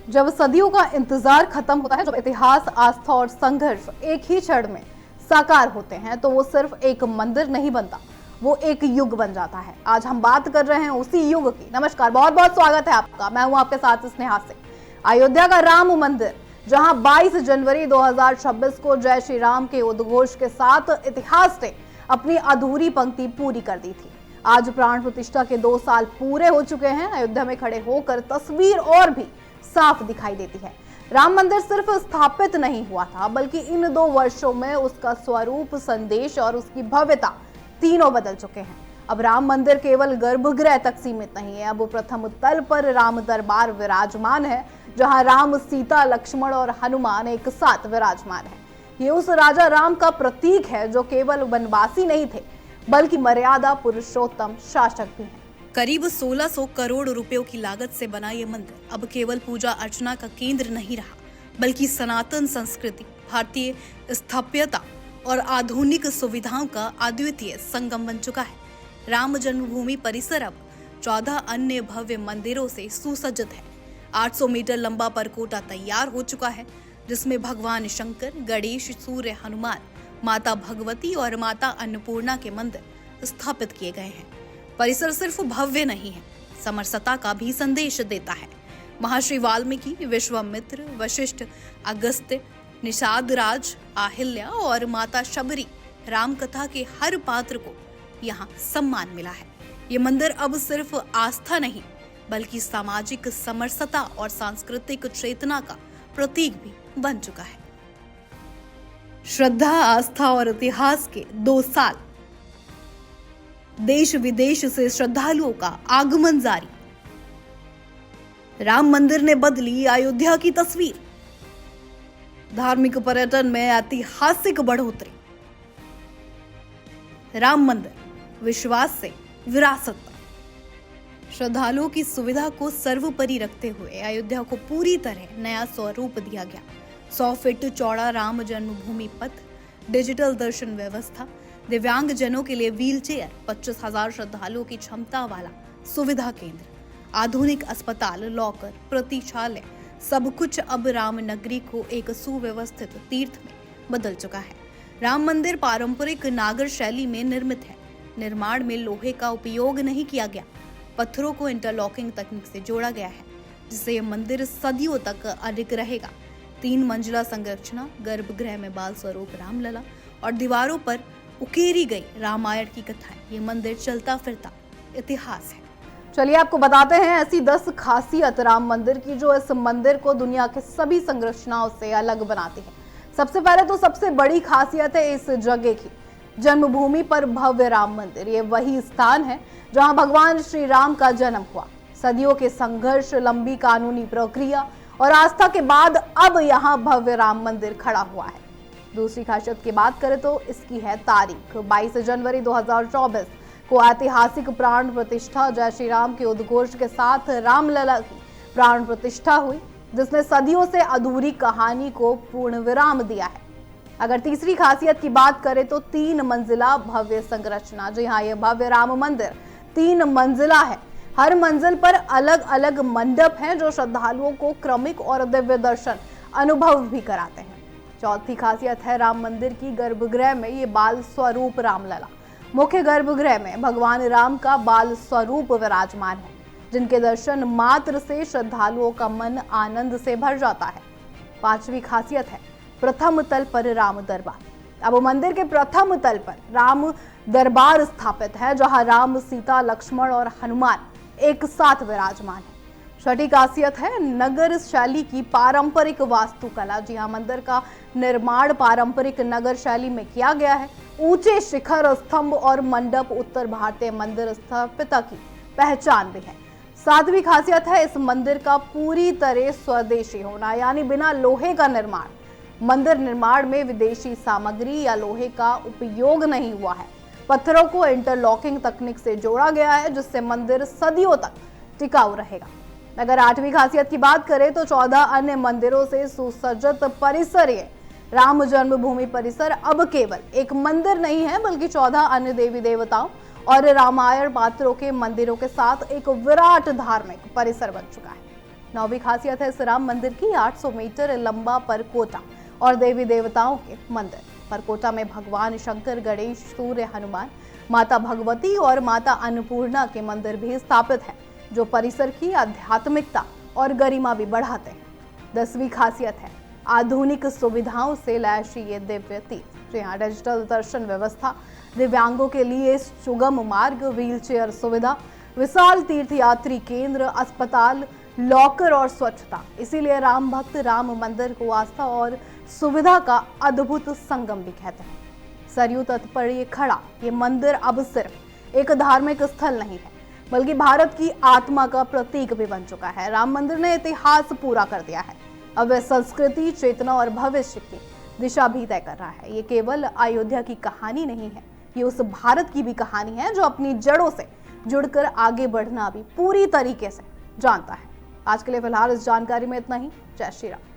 जब सदियों का इंतजार खत्म होता है, जब इतिहास, आस्था और संघर्ष एक ही क्षण में साकार होते हैं, तो वो सिर्फ एक मंदिर नहीं बनता, वो एक युग बन जाता है। आज हम बात कर रहे हैं उसी युग की। नमस्कार, बहुत बहुत स्वागत है आपका। मैं हूं आपके साथ स्नेहा से। अयोध्या का राम मंदिर, जहां 22 जनवरी 2026 को जय श्री राम के उद्घोष के साथ इतिहास ने अपनी अधूरी पंक्ति पूरी कर दी थी। आज प्राण प्रतिष्ठा के 2 साल पूरे हो चुके हैं। अयोध्या में खड़े होकर तस्वीर और भी साफ दिखाई देती है। राम मंदिर सिर्फ स्थापित नहीं हुआ था, बल्कि इन 2 वर्षों में उसका स्वरूप, संदेश और उसकी भव्यता तीनों बदल चुके हैं। अब राम मंदिर केवल गर्भगृह तक सीमित नहीं है। अब वो प्रथम तल पर राम दरबार विराजमान है, जहां राम, सीता, लक्ष्मण और हनुमान एक साथ विराजमान है। ये उस राजा राम का प्रतीक है जो केवल वनवासी नहीं थे, बल्कि मर्यादा पुरुषोत्तम शासक भी हैं। करीब 1600 करोड़ रुपयों की लागत से बना ये मंदिर अब केवल पूजा अर्चना का केंद्र नहीं रहा, बल्कि सनातन संस्कृति, भारतीय स्थापत्यता और आधुनिक सुविधाओं का अद्वितीय संगम बन चुका है। राम जन्मभूमि परिसर अब 14 अन्य भव्य मंदिरों से सुसज्जित है। 800 मीटर लंबा परकोटा तैयार हो चुका है, जिसमें भगवान शंकर, गणेश, सूर्य, हनुमान, माता भगवती और माता अन्नपूर्णा के मंदिर स्थापित किए गए हैं। परिसर सिर्फ भव्य नहीं है, समरसता का भी संदेश देता है। महर्षि वाल्मीकि, विश्वामित्र, वशिष्ठ, अगस्त्य, निषाद राज, अहिल्या और माता शबरी राम कथा के हर पात्र को यहाँ सम्मान मिला है। ये मंदिर अब सिर्फ आस्था नहीं, बल्कि सामाजिक समरसता और सांस्कृतिक चेतना का प्रतीक भी बन चुका है। श्रद्धा, आस्था और इतिहास के 2 साल, देश विदेश से श्रद्धालुओं का आगमन जारी। राम मंदिर ने बदली अयोध्या की तस्वीर। धार्मिक पर्यटन में ऐतिहासिक बढ़ोतरी। राम मंदिर, विश्वास से विरासत तक। श्रद्धालुओं की सुविधा को सर्वोपरि रखते हुए अयोध्या को पूरी तरह नया स्वरूप दिया गया। 100 फीट चौड़ा राम जन्मभूमि पथ, डिजिटल दर्शन व्यवस्था, दिव्यांग जनों के लिए व्हीलचेयर, 25,000 श्रद्धालुओं की क्षमता वाला सुविधा केंद्र, आधुनिक अस्पताल, लॉकर, प्रतीक्षालय, सब कुछ अब राम नगरी को एक सुव्यवस्थित तीर्थ में बदल चुका है। राम मंदिर पारंपरिक नागर शैली में निर्मित है। निर्माण में लोहे का उपयोग नहीं किया गया, पत्थरों को इंटरलॉकिंग तकनीक से जोड़ा गया है, जिससे यह मंदिर सदियों तक अडिग रहेगा। 3 मंजिला संरचना, गर्भगृह में बाल स्वरूप रामलला और दीवारों पर उकेरी गई रामायण की कथाएं। ये मंदिर चलता फिरता इतिहास है। चलिए आपको बताते हैं ऐसी 10 खासियत राम मंदिर की, जो इस मंदिर को दुनिया के सभी संरचनाओं से अलग बनाती है। सबसे पहले तो सबसे बड़ी खासियत है इस जगह की। जन्मभूमि पर भव्य राम मंदिर, ये वही स्थान है जहां भगवान श्री राम का जन्म हुआ। सदियों के संघर्ष, लंबी कानूनी प्रक्रिया और आस्था के बाद अब यहाँ भव्य राम मंदिर खड़ा हुआ है। दूसरी खासियत की बात करें तो इसकी है तारीख। 22 जनवरी 2024 को ऐतिहासिक प्राण प्रतिष्ठा, जय श्री राम के उद्घोष के साथ रामलला की प्राण प्रतिष्ठा हुई, जिसने सदियों से अधूरी कहानी को पूर्ण विराम दिया है। अगर तीसरी खासियत की बात करें तो 3 मंजिला भव्य संरचना। जी हाँ, यह भव्य राम मंदिर 3 मंजिला है। हर मंजिल पर अलग अलग मंडप हैं, जो श्रद्धालुओं को क्रमिक और दिव्य दर्शन अनुभव भी कराते हैं। चौथी खासियत है राम मंदिर की गर्भगृह में ये बाल स्वरूप रामलला। मुख्य गर्भगृह में भगवान राम का बाल स्वरूप विराजमान है, जिनके दर्शन मात्र से श्रद्धालुओं का मन आनंद से भर जाता है। 5वीं खासियत है प्रथम तल पर राम दरबार। अब मंदिर के प्रथम तल पर राम दरबार स्थापित है, जहां राम, सीता, लक्ष्मण और हनुमान एक साथ विराजमान है। 6ठी खासियत है नगर शैली की पारंपरिक वास्तुकला। जी हाँ, मंदिर का निर्माण पारंपरिक नगर शैली में किया गया है। ऊंचे शिखर, स्तंभ और मंडप उत्तर भारतीय मंदिर स्थापत्यता की पहचान भी है। 7वीं खासियत है इस मंदिर का पूरी तरह स्वदेशी होना, यानी बिना लोहे का निर्माण। मंदिर निर्माण में विदेशी सामग्री या लोहे का उपयोग नहीं हुआ है। पत्थरों को इंटरलॉकिंग तकनीक से जोड़ा गया है, जिससे मंदिर सदियों तक टिकाऊ रहेगा। अगर 8वीं खासियत की बात करें तो 14 अन्य मंदिरों से सुसज्जित परिसर, ये राम जन्मभूमि परिसर अब केवल एक मंदिर नहीं है, बल्कि 14 अन्य देवी देवताओं और रामायण पात्रों के मंदिरों के साथ एक विराट धार्मिक परिसर बन चुका है। नौवीं खासियत है इस राम मंदिर की 800 मीटर लंबा परकोटा और देवी देवताओं के मंदिर। परकोटा में भगवान शंकर, गणेश, सूर्य, हनुमान, माता भगवती और माता अन्नपूर्णा के मंदिर भी स्थापित हैं, जो परिसर की आध्यात्मिकता और गरिमा भी बढ़ाते हैं। 10वीं खासियत है आधुनिक सुविधाओं से लैस ये दिव्य तीर्थ। यहाँ डिजिटल दर्शन व्यवस्था, दिव्यांगों के लिए सुगम मार्ग, व्हीलचेयर सुविधा, विशाल तीर्थयात्री केंद्र, अस्पताल, लॉकर और स्वच्छता। इसीलिए राम भक्त राम मंदिर को आस्था और सुविधा का अद्भुत संगम भी कहते हैं। सरयू तट पर ये खड़ा ये मंदिर अब सिर्फ एक धार्मिक स्थल नहीं है, बल्कि भारत की आत्मा का प्रतीक भी बन चुका है। राम मंदिर ने इतिहास पूरा कर दिया है। अब वह संस्कृति, चेतना और भविष्य की दिशा भी तय कर रहा है। ये केवल अयोध्या की कहानी नहीं है, ये उस भारत की भी कहानी है जो अपनी जड़ों से जुड़कर आगे बढ़ना भी पूरी तरीके से जानता है। आज के लिए फिलहाल इस जानकारी में इतना ही। जय श्री राम।